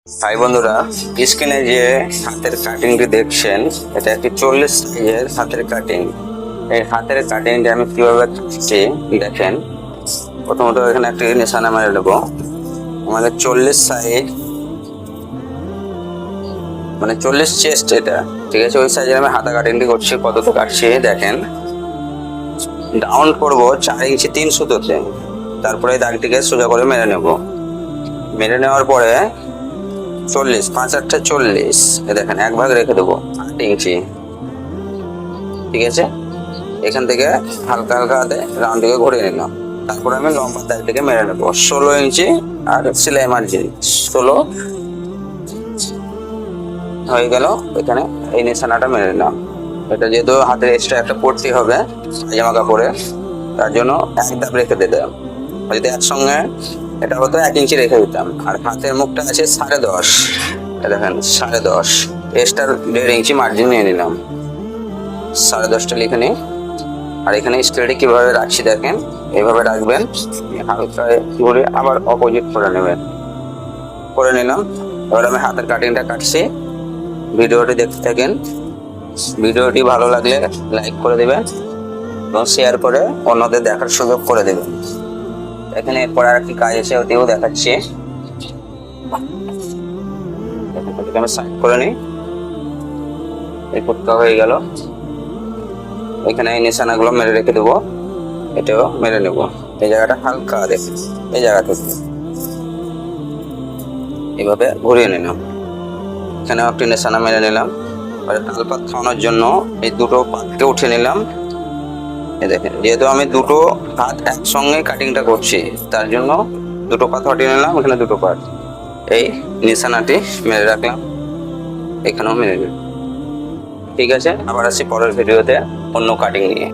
High বন্ধুরা, স্ক্রিনে যে হাতের কাটিংটি দেখছেন এটা একটি 40 সাইজের হাতের কাটিং। এই হাতের কাটিংটি আমি কিভাবে কাটছি দেখেন। প্রথমত এখানে একটি নিশানা মেরে নেবো। আমাদের 40 সাইজ মানে 40 চেস্ট, এটা ঠিক আছে। ওই সাইজের আমি হাতা কাটিংটি করছি। কতটা কাটছি দেখেন। ডাউন করব 4 ইঞ্চি 3 সুতোতে, তারপরে দাগটিকে সোজা করে মেরে নেব। মেরে নেওয়ার পরে 40 5 8 40 দেখেন, এক ভাগ রেখে দেবো 8 ইঞ্চি, ঠিক আছে। এখান থেকে হালকা হালকা হাতে রাউন্ড দিকে ঘুরিয়ে নিলাম। তারপরে আমি লম্বা দাগটিকে মেরে নেবো 16 ইঞ্চি আর সেলাই মার্জিন 16 হয়ে গেল। এখানে এই নিশানাটা মেরে নিলাম। এটা যেহেতু হাতের এক্সট্রা একটা পট্টি হবে জামা কাপড়ে, তার জন্য এক ধাপ রেখে দিলাম। যদি একসঙ্গে এটা হতো 1 ইঞ্চি রেখে দিতাম। আর হাতের মুখটা আছে 10.5, দেখেন 10.5, এক্সট্রা 1.5 ইঞ্চি মার্জিন নিয়ে নিলাম। 10.5টা লিখে নিই। আর এখানে স্কেলটি কিভাবে রাখছি দেখেন, এইভাবে রাখবেন, হালকা ঘুরে আবার অপোজিট করে নেবেন। করে নিলাম। এবার আমি হাতের কাটিংটা কাটছি। ভিডিওটি দেখতে থাকেন। ভিডিওটি ভালো লাগলে লাইক করে দেবেন এবং শেয়ার করে অন্যদের দেখার সুযোগ করে দেবেন। এখানে এরপর আর একটি কাজ আছে, ওটিও দেখাচ্ছি। আমি সাইড করে নিই। এই ফুটকা হয়ে গেল। এখানে এই নিশানাগুলো মেরে রেখে দেবো। এটাও মেরে নেব। এই জায়গাটা হালকা দেখুন, এই জায়গা থেকে এইভাবে ঘুরিয়ে নিলাম। এখানেও একটি নিশানা মেরে নিলাম। তাল পাত খাওয়ানোর জন্য এই দুটো পাতকে উঠে নিলাম। এই দেখেন, যেহেতু আমি দুটো হাত একসঙ্গে কাটিংটা করছি, তার জন্য দুটো পাত হটিয়ে নিলাম। এখানে দুটো পাত, এই নিশানাটি মেরে রাখলাম। এখানেও মেরে নিলাম, ঠিক আছে। আবার আসছি পরের ভিডিওতে অন্য কাটিং নিয়ে।